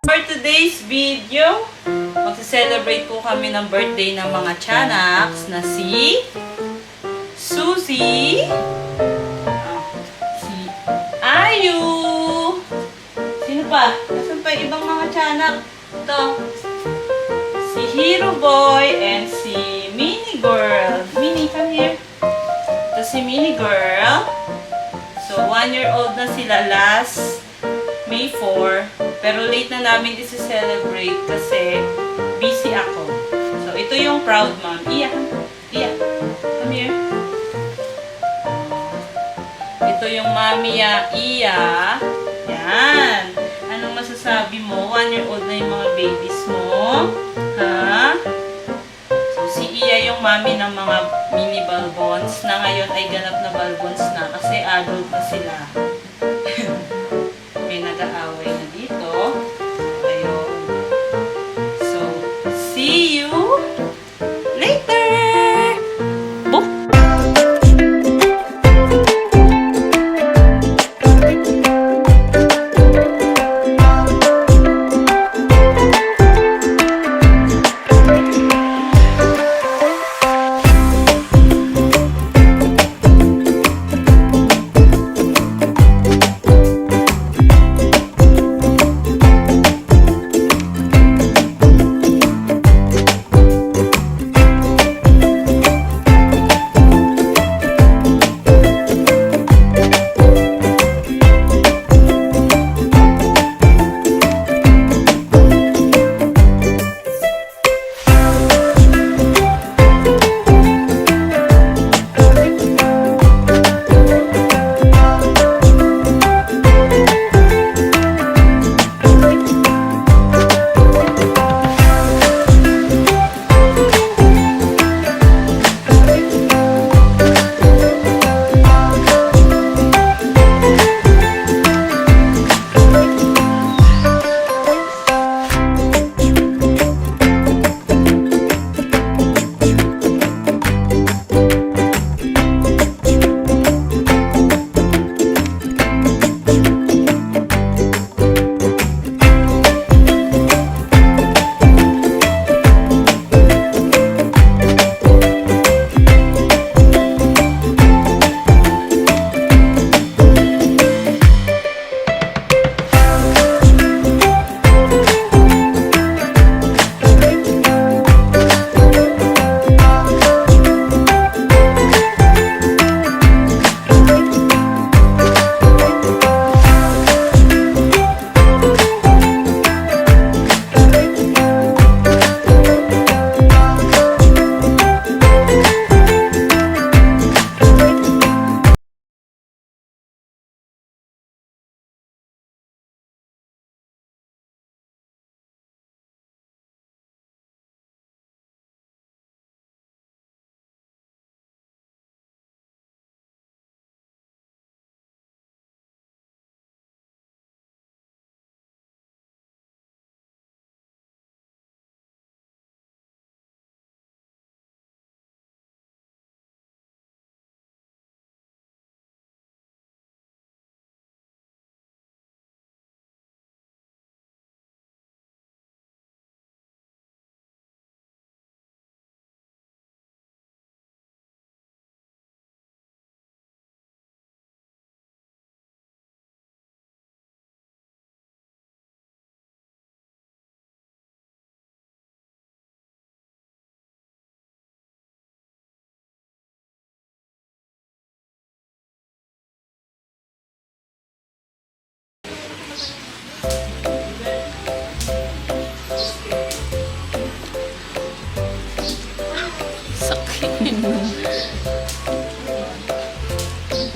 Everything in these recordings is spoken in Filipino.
For today's video, magse-celebrate po kami ng birthday ng mga tiyanaks na si Susie, si Ayu, sino pa? Nasaan pa yung ibang mga tiyanak? Ito, si Hero Boy and si Mini Girl. Mini, come here. Ito si Mini Girl. So, 1-year-old na sila last May 4. Pero late na namin isi-celebrate kasi busy ako. So, ito yung proud mom. Iya. Iya. Come here. Ito yung mami ya. Iya. Yan. Anong masasabi mo? 1-year-old na yung mga babies mo. Ha? So, si Iya yung mami ng mga mini balbons na ngayon ay ganap na balbons na kasi adult na sila. May nag-aaway na dito. Ayun. So, see you later! Boop!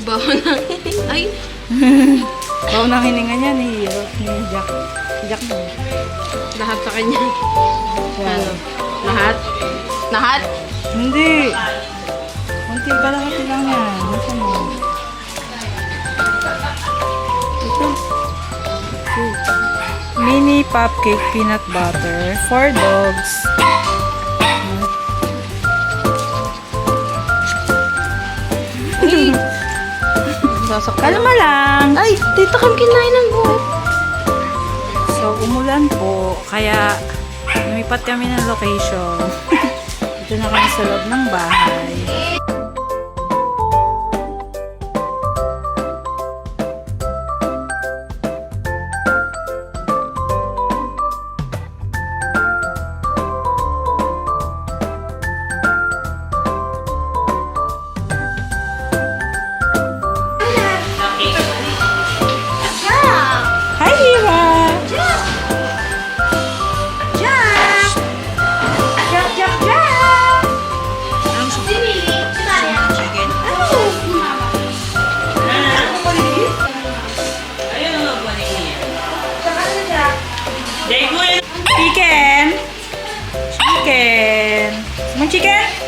Baho ng hining. Ay! Baho ng hininga niya ni Jack. Jack na. Lahat sa kanya. Ano? Lahat? Lahat? Hindi. Kunti ba lahat lang yan? Nasaan mo? Ito. Mini cupcake peanut butter for dogs. Sasaktan. Kalma lang. Ay! Dito kami kinain ng buhay. So, umulan po. kaya lumipat kami ng location. Dito na kami sa loob ng bahay. Hi, Hira! Jack! Jack! Jack, Jack, Jack! Chicken. Ayun ang mga Chicken! Chicken! Chicken!